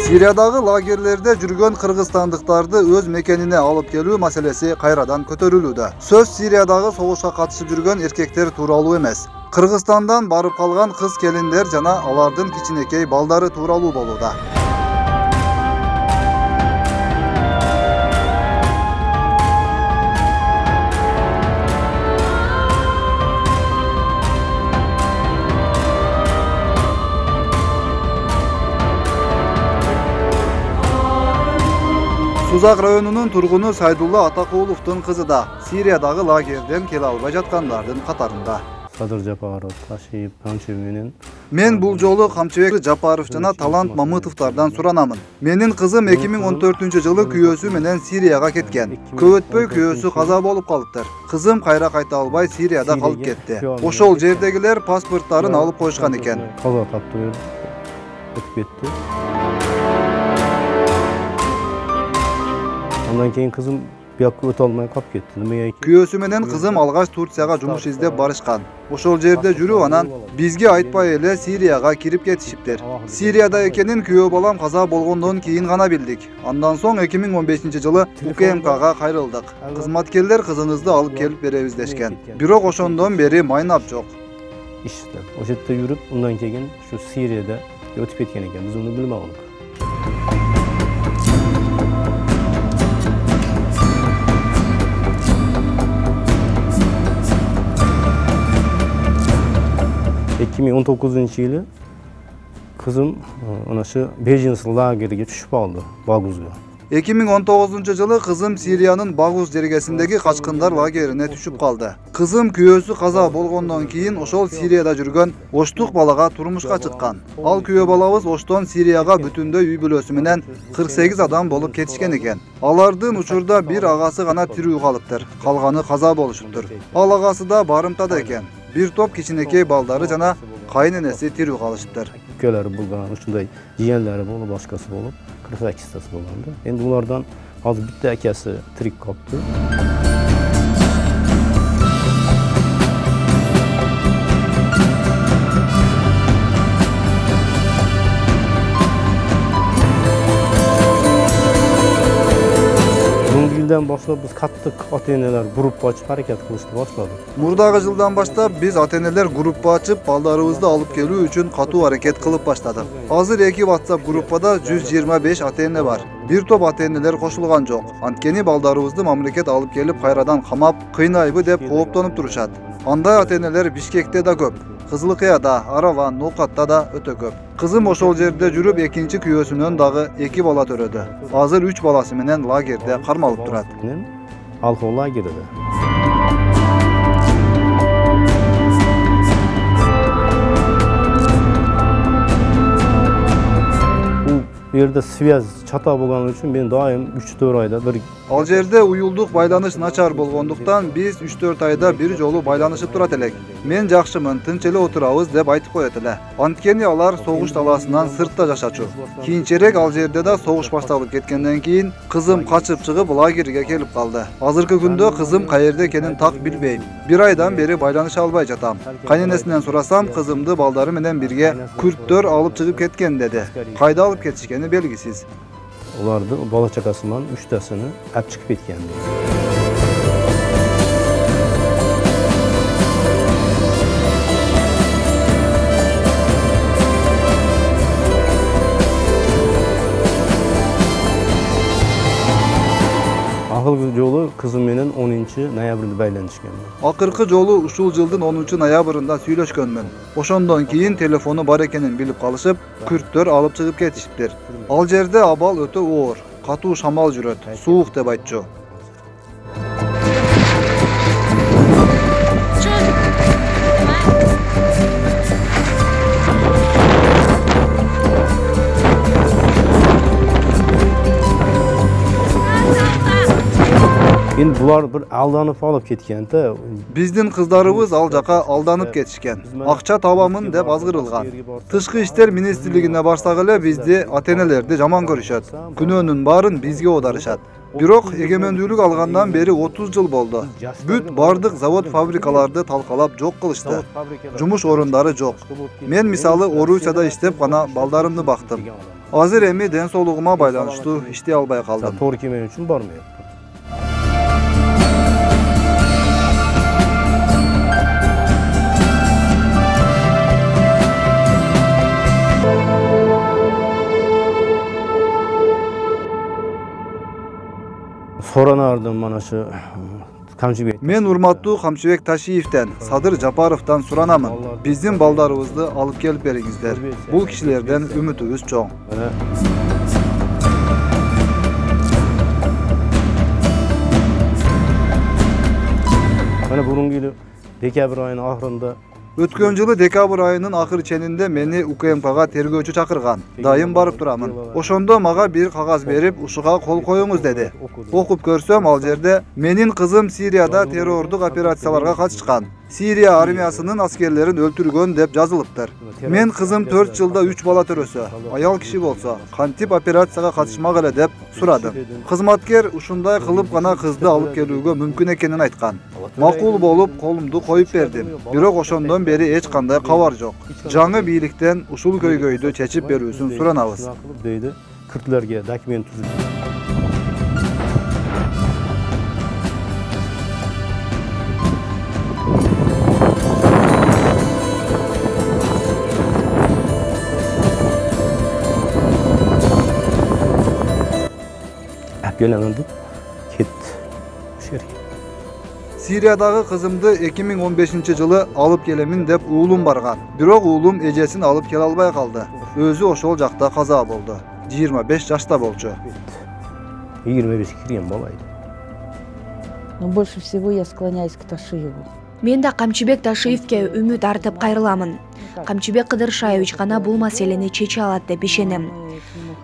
Siriyadagi lagerlerde жүргөн кыргызстандыктарды өз мекенине алып келүү маселеси кайрадан көтөрүлүүдө. Сөз Сириядагы согушка катышып жүргөн эркектер тууралуу эмес. Кыргызстандан барып калган кыз-келиндер жана алардын кичинекей балдары тууралуу болууда. Сузак районунун тургуну Сайдулла Атакуловдун кызы да Сириядагы лагерден келе албай жаткандардын катарында. Садыр Жапаров, Кашиев, Камчыбек менен. Мен бул жолу Камчыбек Жапаров жана Талант Мамытовдордон суранамын. Менин кызым 2014-жылы күйөөсү менен Сирияга кеткен. Көп өтпөй күйөөсү каза болуп калыптыр. Кызым кайра кайта албай Сирияда калып кетти. Ошол жердегилер паспорттарын алып коюшкан экен. Каза таптыр, өтүп кетти. Ondan keyin kızım buyakka öte almaya kap ketти. Kүйөөсү менен кызым алгач Турцияга жумуш издеп барышкан. Ошол жерде жүрүп анан бизге айтпай эле Сирияга кирип кетишиптир. Сирияда экенин күйөө балам каза болгондон кийин гана билдик. Андан соң 2015-жылы УКМКга кайрылдык. Кызматкерлер кызыңызды алып келип беребиз дешкен. Бирок ошондон бери майнап жок. İşte o жерде жүрүп, undan keyin şu Siriyada ötüp ketкен экен. Биз муну билмей калдык. ...2019-yılı kızım anaşı Bejins lagerine düşüp aldı Baguz'ga. 2019-жылы kızım Siriyanın Baguz jergesindeki kaçkınlar lagerine düşüp kaldı. Kızım kүйөөсү kaza болгондон кийин ошол Сирияда жүргөн оштук балага турмушка чыккан. Ал күйөө балабыз оштон Сирияга бүтүндөй үй бүлөсү менен 48 адам болуп кетишкен экен. Алардын учурда бир агасы гана тирүү калыптыр. Калганы каза болушуптур. Ал агасы да барымтада экен. Bir top кичинекей балдары жана кайненеси тирүү калышыптыр. Köleri bulgan, uşunday jiyanları bolup, başkası bolup 48 tası bolandı. Endi ulardan az bitti akası tirik kaptı. Yıldan başlap biz kattık ata-eneler gruppa açıp hareket kılıştı başladı. Murdagı жылдан баштап биз ата-энелер группа ачып балдарыбызды алып келүү үчүн катуу аракет кылып баштадык. Азыр 2 WhatsApp группада 125 ата-эне бар. Bir топ ата-энелер кошулган жок. Анткени балдарыбызды мамлекет алып келип кайрадан камап, кыйнайбы деп кооптонуп турушат. Андай ата-энелер Бишкекте да көп. Кызылкыяда, Араван, Ноокатта да өтө көп. Кызым ошол жерде жүрүп экинчи күйөөсүнөн дагы 2 бала төрөдү. Азыр 3 баласы менен лагерде кармалып турат. Алхо лагерде. Bu yerде связь чата болгон үчүн мен дайым 3-4 айда bir Ал жерде уюлдук байланыш начар болгондуктан биз 3-4 айда бир жолу байланышып турат элек. Мен жакшымын, тынч эле отурабыз деп айтып коет эле. Анткени алар согуш талаасынан сыртта жашачу. Кийинчерээк ал жерде да согуш башталып кеткенден кийин кызым качып чыгып лагерге келип калды. Азыркы күндө кызым каерде экенин так билбейм. Bir айдан бери байланыша албай жатам. Кайненесинен сурасам, кызымды балдары менен бирге күрттөр алып чыгып кеткен деди. Кайда алып кетишкени белгисиz. Ulardı bala çakasından 3 tasını hep çıkıp etkendi. Akılgı yolu kızım menen 10 noyabrda baylanışkan. Akırkı jolu uşul жылдын 10 noyabrында сүйлөшкөнмүн. Ошондон кийин телефону бар экенин билип калышып, күрттөр алып чыгып кетишиптир. Ал жерде абал өтө оор, катуу шамал жүрөт, суук деп айтчу. Endi bular bir aldanıp alıp ketken de. Биздин кыздарыбыз ал жака алданып кетишкен. Акча табамын деп азгырылган. Тышкы иштер министрлигине барсак эле бизди ата-энелерди жаман көрүшөт. Күнөөнүн баарын бизге оодарышат. Бирок эгемендүүлүк алгандан бери 30 жыл болду. Бүт бардык завод фабрикаларды талкалап жок кылышты. Жумуш орундары жок. Мен мисалы Орусияда иштеп гана балдарымды бактым. Азыр эми ден соолугума байланыштуу иштей албай калдым. To'g'ri kelmagani uchun bormayapman. Soranardım mana shu Kamchibek. Men urmаттуу Камчыбек Ташиевден, Садыр Жапаровдон суранамын. Биздин балдарыбызды алып келип бериңиздер. Бул кишилерден үмүтүбүз чоң. Mana burungi yili dekabr ayının ahırında Өткөн жылы декабрь айынын акыр ченинде мени УКМКга тергөөчү чакырган. Дайым барып турамын. Ошондо мага бир кагаз берип, ушуга кол коюңуз деди. Окуп көрсөм, ал жерде менин кызым Сирияда террордук операцияларга катышкан. Сирия армиясынын аскерлерин өлтүргөн деп жазылыптыр. Мен кызым 4 жылда 3 бала төрөсө, аял киши болсо, кантип операцияга катышмак эле деп сурадым. Кызматкер ушундай кылып гана кызды алып келүүгө мүмкүн экенин айткан. Макул болуп, колумду коюп бердим. Бирок ошондон бери эч кандай кабар жок. Жаңы бийликтен ушул көйгөйдү чечип берүүсүн суранабыз. deydi. Kürtlerge dokument tuzuk. Gelemedim. Ketdi. Siriyadagы kızımdı 2015-жылы алып келемин деп уулум барган. Бирок уулум эжесин алып келе албай калды. Өзү ошол жакта каза болду. 25 жашта болчу. 25 кирген балайды. Но больше всего я склоняюсь к Ташиеву. Мен да Камчыбек Ташиевке үмүт артып кайрыламын. Камчыбек Кыдыршаевич гана бул маселени чече алат деп ишенем.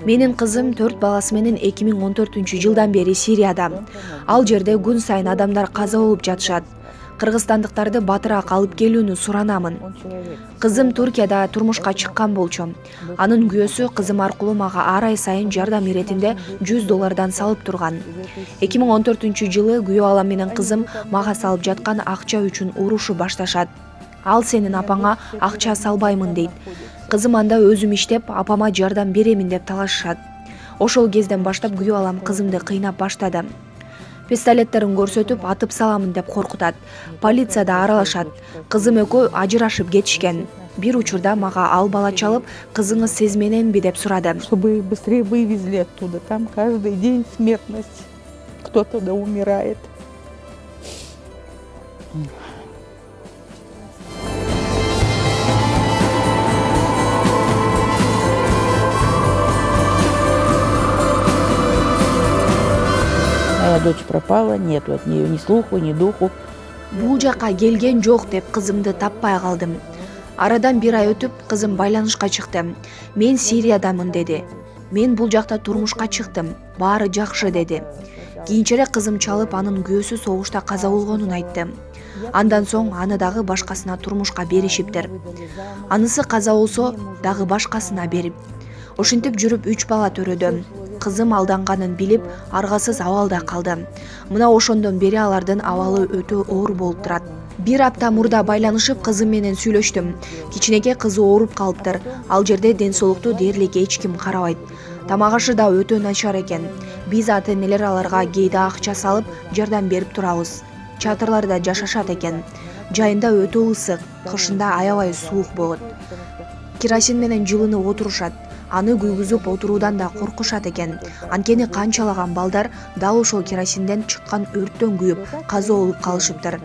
Менин кызым 4 баласы менен 2014-жылдан бери Сирияда. Ал жерде күн сайын адамдар каза болуп жатышат. Кыргызстандыктарды батыраак алып келүүнү суранамын. Кызым Туркияда турмушка чыккан болчу. Анын күйөөсү кызым аркылуу мага ар ай сайын жардам иретинде $100 салып турган. 2014-жылы күйөө алам менен кызым мага салып жаткан акча үчүн урушу башташат. Ал сенин апаңа акча салбаймын дейт. Кызым анда өзүм иштеп, апама жардам беремин деп талашышат. Ошол кезден баштап күйөө алам кызымды кыйнап баштады. Пистолеттерин көрсөтүп атып саламын деп коркутат. Полиция да аралашат. Кызым экөө ажырашып кетишкен. Бир учурда мага ал бала чалып, кызыңыз сиз мененби деп сурады. Чтобы быстрее вывезли оттуда. Там каждый день смертность. Кто-то да умирает. Моя дочь пропала, нету от нее ни слуху, ни духу. Бул жака келген жок деп кызымды таппай калдым. Арадан бир ай өтүп, кызым байланышка чыкты. Мен Сириядамын деди. Мен бул жакта турмушка чыктым. Баары жакшы деди. Кийинчерээк кызым чалып, анын күйөөсү согушта каза болгонун айтты. Андан соң аны дагы башкасына турмушка беришиптир. Анысы каза болсо, дагы башкасына берип. Ошентип жүрүп 3 бала төрөдүм. Кызым алданганын билип, аргасыз абалда калды. Мына ошондон бери алардын абалы өтө оор болуп турат. Бир апта мурда байланышып кызым менен сүйлөштүм. Кичинекей кызы ооруп калыптыр. Ал жерде ден соолукту дээрлик эч ким карабайт. Тамак ашы да өтө начар экен. Биз ата-энелер аларга кээде акча салып, жардам берип турабыз. Чатырларда жашашат экен. Жайында өтө ысык, кышында аябай суук болот. Керосин менен жылынып отурушат. Аны күйгүзүп отуруудан да коркушат экен. Анткени канчалаган балдар дал ошол керосинден чыккан өрттөн күйүп, каза болуп калышыптыр.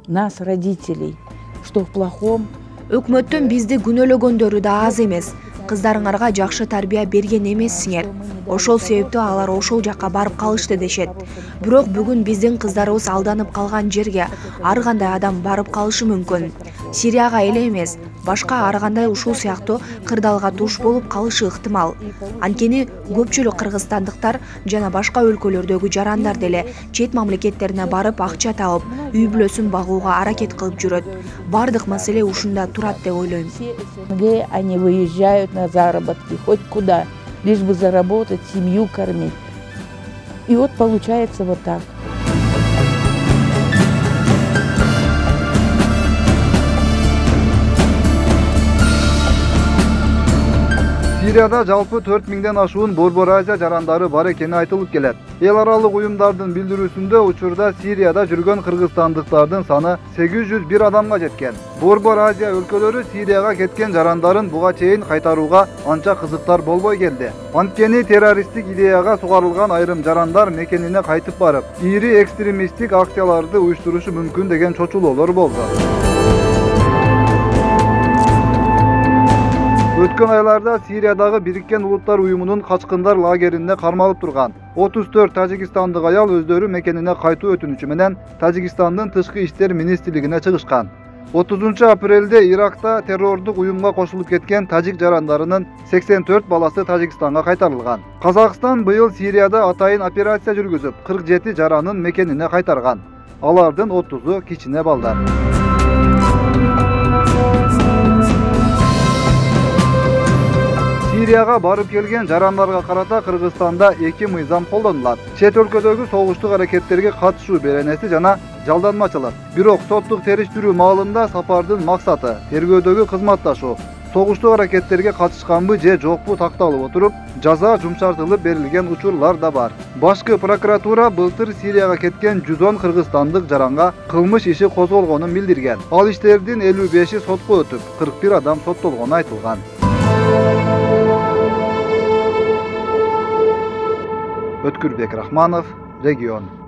Нас, родителей, что в плохом. Өкмөттөн бизди күнөөлөгөндөрү да аз эмес. Кыздарыңарга жакшы тарбия берген эмессиңер. Ошол себептүү алар ошол жакка барып калышты дешет. Бирок бүгүн биздин кыздарыбыз алданып калган жерге ар кандай адам барып калышы мүмкүн. Сирияга эле эмес, башка ар кандай ушул сыяктуу кырдаалга туш болуп калышы ыктымал. Анткени көпчүлүк кыргызстандыктар жана башка өлкөлөрдөгү жарандар деле чет мамлекеттерине барып акча табып, үй бүлөсүн багууга аракет кылып жүрөт. Бардык маселе ушунда турат деп ойлойм. Они выезжают на заработки хоть куда. лишь бы заработать, семью кормить. И вот получается вот так. Siriyada жалпы 4000'den aşuun Borbor Aziya jarandары бар ekeni aytılıp kelet. El aralıq uyumdardın bildirүүsүндө учурда Siriyada жүргөн кыргызстандыктардын саны 801 адамга жеткен. Borbor Aziya өлкөлөрү Sirияга кеткен жарандарын буга чейин кайтарууга анча кызыктар болбой келди. Анткени террористтик идеяга сугарылган айрым жарандар мекенине кайтып барып, ири экстремисттик акцияларды уюштурушу мүмкүн деген чочулоолор болду. Өткөн айларда Сириядагы Бириккен Улуттар Уюмунун качкындар лагерине кармалып турган 34 тажикстандык аял өздөрү мекенине кайтуу өтүнүчү менен Тажикстандын тышкы иштер министрлигине чыгышкан. 30 апрелде Иракта террордук уюмга кошулуп кеткен тажик жарандарынын 84 баласы Тажикстанга кайтарылган. Казакстан быйыл Сирияда атайын операция жүргүзүп, 47 жаранын мекенине кайтарган. Алардын 30-у кичине балдар. Siriyага барып келген жарандарга карата Кыргызстанда эки мыйзам колдонулат. Чет өлкөдөгү согуштук аракеттерге катышуу беренеси жана жалданмачылык. Бирок соттук териштирүү маалында сапардын максаты тергөөдөгү кызматташуу, согуштук аракеттерге катышканбы же жокпу такталып отуруп, жаза жумшартылып берилген учурлар да бар. Башкы прокуратура былтыр Сирияга кеткен 110 кыргызстандык жаранга кылмыш иши козголгонун билдирген. Ал иштердин 55-и сотко өтүп, 41 адам соттолгону айтылган. Өткүрбек Рахманов, Регион.